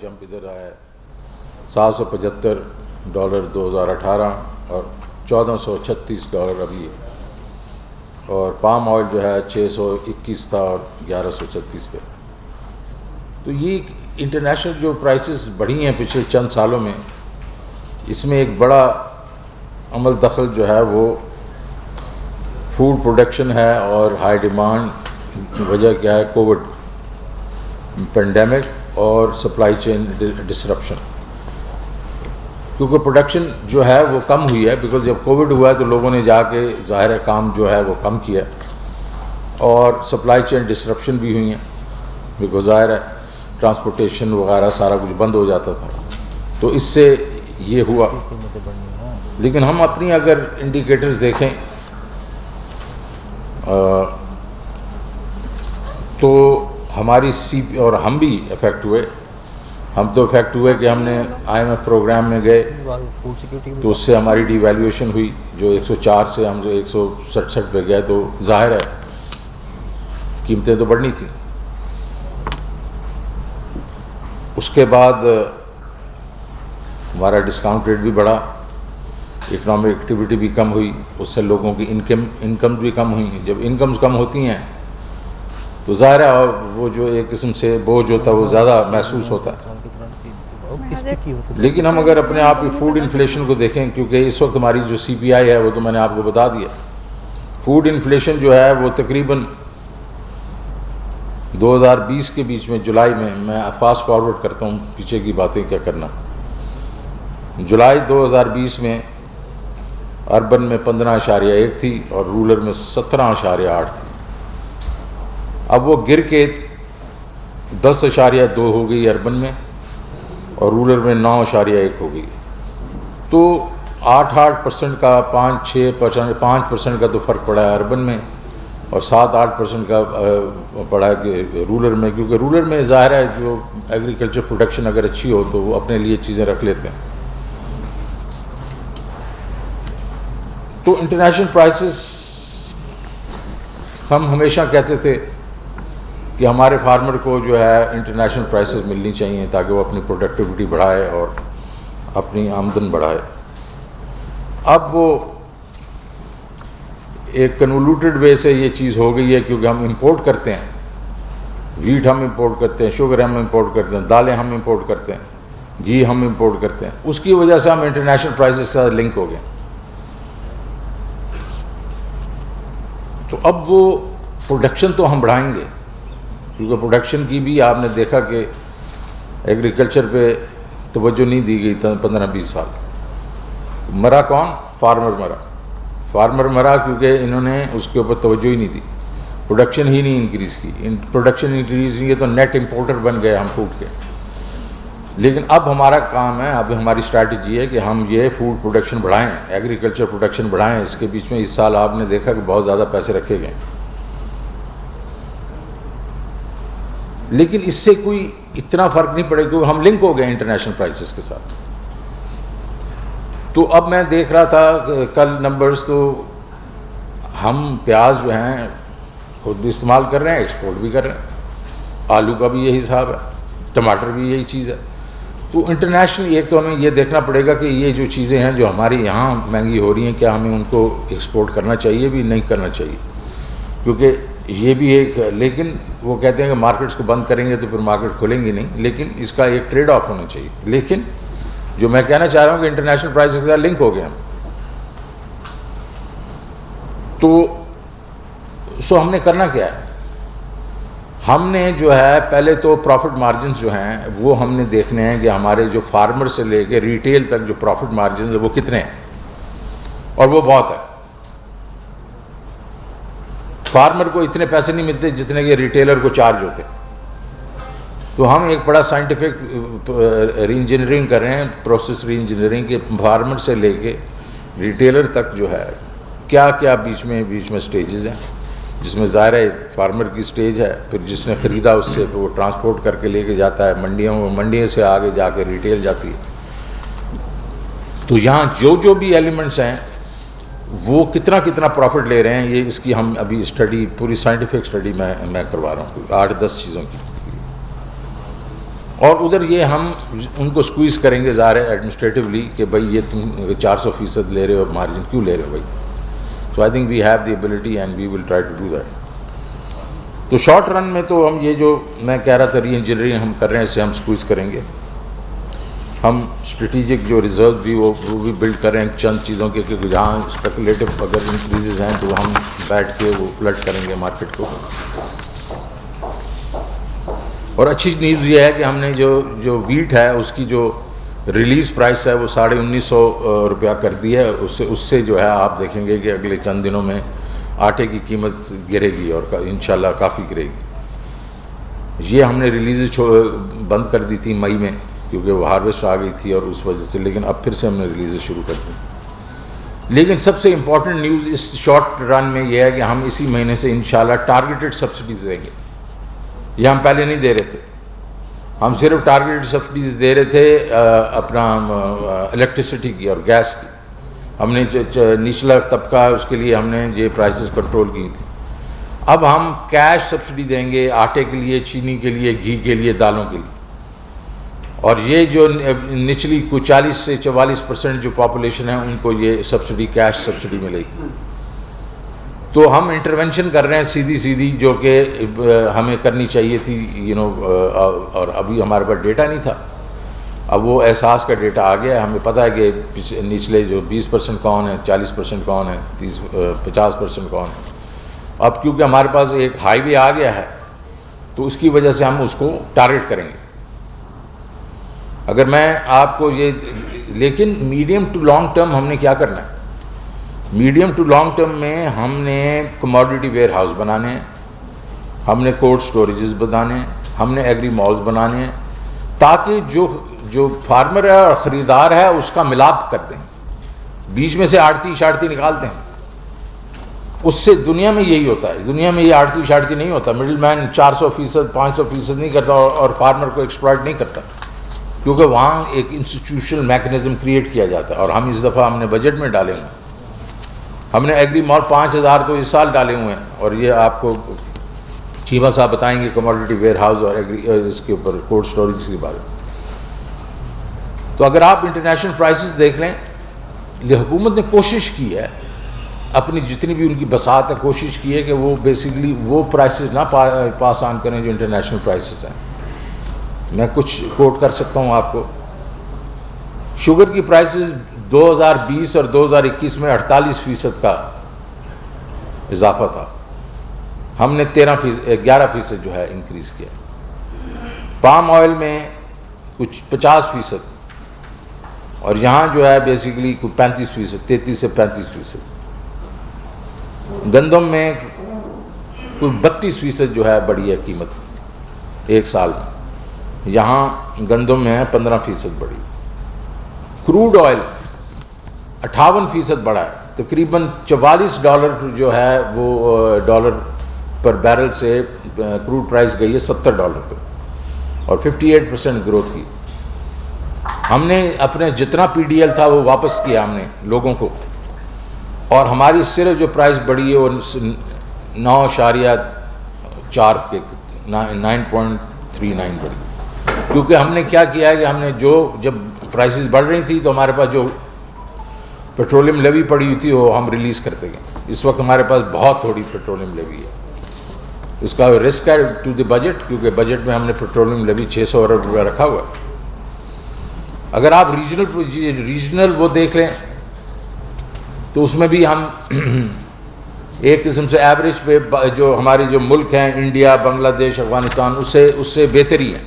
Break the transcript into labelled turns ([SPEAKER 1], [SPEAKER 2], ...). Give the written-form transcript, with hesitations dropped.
[SPEAKER 1] Jump ادھر آیا ہے $775 2018 اور $1436 ابھی ہے، اور پام آئل جو ہے 621 تھا اور 1136 پہ. تو یہ انٹرنیشنل جو پرائسز بڑھی ہیں پچھلے چند سالوں میں، اس میں ایک بڑا عمل دخل جو ہے وہ فوڈ پروڈکشن ہے، اور ہائی ڈیمانڈ وجہ کیا ہے؟ کووڈ پینڈیمک اور سپلائی چین ڈسرپشن. کیونکہ پروڈکشن جو ہے وہ کم ہوئی ہے، بیکاز جب کووڈ ہوا ہے تو لوگوں نے جا کے ظاہر ہے کام جو ہے وہ کم کیا، اور سپلائی چین ڈسرپشن بھی ہوئی ہیں، بیکاز ظاہر ہے ٹرانسپورٹیشن وغیرہ سارا کچھ بند ہو جاتا تھا، تو اس سے یہ ہوا. لیکن ہم اپنی اگر انڈیکیٹرز دیکھیں تو ہماری اور ہم بھی افیکٹ ہوئے. ہم تو افیکٹ ہوئے کہ ہم نے IMF پروگرام میں گئے تو اس سے ہماری ڈی ویلیویشن ہوئی، جو 104 سے ہم جو 167 پہ گئے، تو ظاہر ہے قیمتیں تو بڑھنی تھیں. اس کے بعد ہمارا ڈسکاؤنٹ ریٹ بھی بڑھا، اکنامک ایکٹیویٹی بھی کم ہوئی، اس سے لوگوں کی انکم بھی کم ہوئی. جب انکمز کم ہوتی ہیں تو ظاہر ہے وہ جو ایک قسم سے بوجھ ہوتا ہے وہ زیادہ محسوس ہوتا ہے. لیکن ہم اگر اپنے آپ کی فوڈ انفلیشن کو دیکھیں، کیونکہ اس وقت ہماری جو CPI ہے وہ تو میں نے آپ کو بتا دیا، فوڈ انفلیشن جو ہے وہ تقریباً 2020 کے بیچ میں جولائی میں فاسٹ فارورڈ کرتا ہوں پیچھے کی باتیں کیا کرنا. جولائی 2020 میں اربن میں 15.1 تھی اور رورل میں 17.8 تھی. اب وہ گر کے 10.2 ہو گئی اربن میں، اور رورل میں 9.1 ہو گئی. تو 8% کا 5% کا تو فرق پڑا ہے اربن میں، اور 7-8% کا پڑا ہے کہ رورل میں، کیونکہ رورل میں ظاہر ہے جو ایگریکلچر پروڈکشن اگر اچھی ہو تو وہ اپنے لیے چیزیں رکھ لیتے ہیں. تو انٹرنیشنل پرائسز، ہم ہمیشہ کہتے تھے کہ ہمارے فارمر کو جو ہے انٹرنیشنل پرائسز ملنی چاہیے تاکہ وہ اپنی پروڈکٹیوٹی بڑھائے اور اپنی آمدن بڑھائے. اب وہ ایک کنولیوٹڈ وے سے یہ چیز ہو گئی ہے، کیونکہ ہم امپورٹ کرتے ہیں، ویٹ ہم امپورٹ کرتے ہیں، شوگر ہم امپورٹ کرتے ہیں، دالیں ہم امپورٹ کرتے ہیں، گھی ہم امپورٹ کرتے ہیں. اس کی وجہ سے ہم انٹرنیشنل پرائسز کے ساتھ لنک ہو گئے. تو اب وہ پروڈکشن تو ہم بڑھائیں گے، کیونکہ پروڈکشن کی بھی آپ نے دیکھا کہ ایگریکلچر پہ توجہ نہیں دی گئی 15-20 سال. مرا کون؟ فارمر مرا کیونکہ انہوں نے اس کے اوپر توجہ ہی نہیں دی، پروڈکشن ہی نہیں انکریز کی. پروڈکشن انکریز نہیں کی تو نیٹ امپورٹر بن گئے ہم فوڈ کے. لیکن اب ہمارا کام ہے، اب ہماری اسٹریٹجی ہے کہ ہم یہ فوڈ پروڈکشن بڑھائیں، ایگریکلچر پروڈکشن بڑھائیں. اس کے بیچ میں اس سال آپ نے دیکھا کہ بہت زیادہ پیسے رکھے گئے، لیکن اس سے کوئی اتنا فرق نہیں پڑے کیونکہ ہم لنک ہو گئے انٹرنیشنل پرائسز کے ساتھ. تو اب میں دیکھ رہا تھا کہ کل نمبرز، تو ہم پیاز جو ہیں خود بھی استعمال کر رہے ہیں، ایکسپورٹ بھی کر رہے ہیں، آلو کا بھی یہی حساب ہے، ٹماٹر بھی یہی چیز ہے. تو انٹرنیشنل ایک تو ہمیں یہ دیکھنا پڑے گا کہ یہ جو چیزیں ہیں جو ہماری یہاں مہنگی ہو رہی ہیں، کیا ہمیں ان کو ایکسپورٹ کرنا چاہیے بھی نہیں کرنا چاہیے، کیونکہ یہ بھی ایک. لیکن وہ کہتے ہیں کہ مارکیٹس کو بند کریں گے تو پھر مارکیٹ کھلیں گی نہیں، لیکن اس کا ایک ٹریڈ آف ہونا چاہیے. لیکن جو میں کہنا چاہ رہا ہوں کہ انٹرنیشنل پرائسز کے ساتھ لنک ہو گئے ہم. تو ہم نے کرنا کیا ہے؟ ہم نے جو ہے پہلے تو پروفٹ مارجنز جو ہیں وہ ہم نے دیکھنے ہیں کہ ہمارے جو فارمر سے لے کے ریٹیل تک جو پروفٹ مارجنز ہیں وہ کتنے ہیں، اور وہ بہت ہے. فارمر کو اتنے پیسے نہیں ملتے جتنے کہ ریٹیلر کو چارج ہوتے. تو ہم ایک بڑا سائنٹیفک ری انجینئرنگ کر رہے ہیں، پروسیس ری انجینئرنگ کے، فارمر سے لے کے ریٹیلر تک جو ہے کیا کیا بیچ میں سٹیجز ہیں، جس میں ظاہر ہے فارمر کی سٹیج ہے، پھر جس نے خریدا اس سے وہ ٹرانسپورٹ کر کے لے کے جاتا ہے منڈیوں سے آگے جا کے ریٹیل جاتی ہے. تو یہاں جو بھی ایلیمنٹس ہیں وہ کتنا پروفٹ لے رہے ہیں، یہ اس کی ہم ابھی اسٹڈی، پوری سائنٹیفک اسٹڈی میں کروا رہا ہوں 8-10 چیزوں کی. اور ادھر یہ ہم ان کو سکویز کریں گے ظاہر ہے ایڈمنسٹریٹولی کہ بھائی یہ تم 400% لے رہے ہو مارجن کیوں لے رہے ہو بھائی. So I think we have the ability and we will try to do that. تو شارٹ رن میں تو ہم یہ جو میں کہہ رہا تھا ری انجینئرنگ ہم کر رہے ہیں اسے ہم سکویز کریں گے. ہم اسٹریٹجک جو ریزرو بھی وہ بھی بلڈ کر رہے ہیں چند چیزوں کے کہ جہاں اسپیکولیٹو اگر انکریزز ہیں تو ہم بیٹھ کے وہ فلڈ کریں گے مارکیٹ کو. اور اچھی نیوز یہ ہے کہ ہم نے جو ویٹ ہے اس کی جو ریلیز پرائس ہے وہ 1950 روپیہ کر دی ہے. اس سے جو ہے آپ دیکھیں گے کہ اگلے چند دنوں میں آٹے کی قیمت گرے گی اور انشاءاللہ کافی گرے گی. یہ ہم نے ریلیز بند کر دی تھی مئی میں کیونکہ وہ ہارویسٹ آ گئی تھی اور اس وجہ سے, لیکن اب پھر سے ہم نے ریلیزیں شروع کر دی. لیکن سب سے امپورٹنٹ نیوز اس شارٹ رن میں یہ ہے کہ ہم اسی مہینے سے انشاءاللہ ٹارگیٹڈ سبسڈیز دیں گے. یہ ہم پہلے نہیں دے رہے تھے, ہم صرف ٹارگیٹڈ سبسڈیز دے رہے تھے اپنا الیکٹریسٹی کی اور گیس کی. ہم نے نچلا طبقہ ہے اس کے لیے ہم نے یہ پرائسز کنٹرول کی تھی. اب ہم کیش سبسڈی دیں گے آٹے کے لیے, چینی کے لیے, گھی کے لیے, دالوں کے لیے. اور یہ جو نچلی کوئی 40 سے 44% جو پاپولیشن ہے ان کو یہ سبسڈی کیش سبسڈی ملے گی. تو ہم انٹرونشن کر رہے ہیں سیدھی جو کہ ہمیں کرنی چاہیے تھی اور ابھی ہمارے پاس ڈیٹا نہیں تھا. اب وہ احساس کا ڈیٹا آ گیا ہے, ہمیں پتہ ہے کہ نچلے جو 20% کون ہے, 40% کون ہے, 50% کون ہے. اب کیونکہ ہمارے پاس ایک ہائی وے آ گیا ہے تو اس کی وجہ سے ہم اس کو ٹارگیٹ کریں گے. اگر میں آپ کو یہ, لیکن میڈیم ٹو لانگ ٹرم ہم نے کیا کرنا ہے؟ میڈیم ٹو لانگ ٹرم میں ہم نے کموڈیٹی ویئر ہاؤس بنانے ہیں, ہم نے کولڈ اسٹوریجز بنانے ہیں, ہم نے ایگری مالز بنانے ہیں تاکہ جو فارمر ہے اور خریدار ہے اس کا ملاپ کرتے ہیں, بیچ میں سے آڑتی نکالتے ہیں. اس سے دنیا میں یہی ہوتا ہے, دنیا میں یہ آڑتی نہیں ہوتا. مڈل مین 400%, 500% نہیں کرتا اور فارمر کو ایکسپلائٹ نہیں کرتا کیونکہ وہاں ایک انسٹیٹیوشنل میکنزم کریٹ کیا جاتا ہے. اور ہم اس دفعہ ہم نے بجٹ میں ڈالے ہوئے, ہم نے ایگری مال 5000 تو اس سال ڈالے ہوئے ہیں. اور یہ آپ کو چیمہ صاحب بتائیں گے کموڈیٹی ویئر ہاؤس اور اس کے اوپر کولڈ اسٹوریج کے بارے میں. تو اگر آپ انٹرنیشنل پرائسز دیکھ لیں, حکومت نے کوشش کی ہے اپنی جتنی بھی ان کی بساط ہے, کوشش کی ہے کہ وہ بیسیکلی وہ پرائسز نہ پاس آن کریں جو انٹرنیشنل پرائسز ہیں. میں کچھ کوٹ کر سکتا ہوں آپ کو. شوگر کی پرائسز 2020 اور 2021 میں 48% کا اضافہ تھا, ہم نے 11% جو ہے انکریز کیا. پام آئل میں کچھ 50% اور یہاں جو ہے بیسیکلی کچھ 35%, 33 سے 35%. گندم میں کوئی 32% جو ہے بڑھی ہے قیمت ایک سال میں, یہاں گندم میں 15% بڑھی. کروڈ آئل 58% بڑھا ہے, تقریباً $44 جو ہے وہ ڈالر پر بیرل سے کروڈ پرائس گئی ہے $70 پہ اور 58% گروتھ کی. ہم نے اپنے جتنا پی ڈی ایل تھا وہ واپس کیا ہم نے لوگوں کو, اور ہماری صرف جو پرائس بڑھی ہے وہ 9.4 کے 9.39 بڑھی. کیونکہ ہم نے کیا کیا ہے کہ ہم نے جب پرائسز بڑھ رہی تھی تو ہمارے پاس جو پیٹرولیم لیوی پڑی ہوئی تھی وہ ہم ریلیز کرتے گئے. اس وقت ہمارے پاس بہت تھوڑی پیٹرولیم لیوی ہے, اس کا رسک ہے ٹو دی بجٹ کیونکہ بجٹ میں ہم نے پیٹرولیم لیوی 600 ارب روپیہ رکھا ہوا ہے. اگر آپ ریجنل وہ دیکھ لیں تو اس میں بھی ہم ایک قسم سے ایوریج پہ جو ہمارے جو ملک ہیں انڈیا, بنگلہ دیش, افغانستان اس سے بہتری ہے.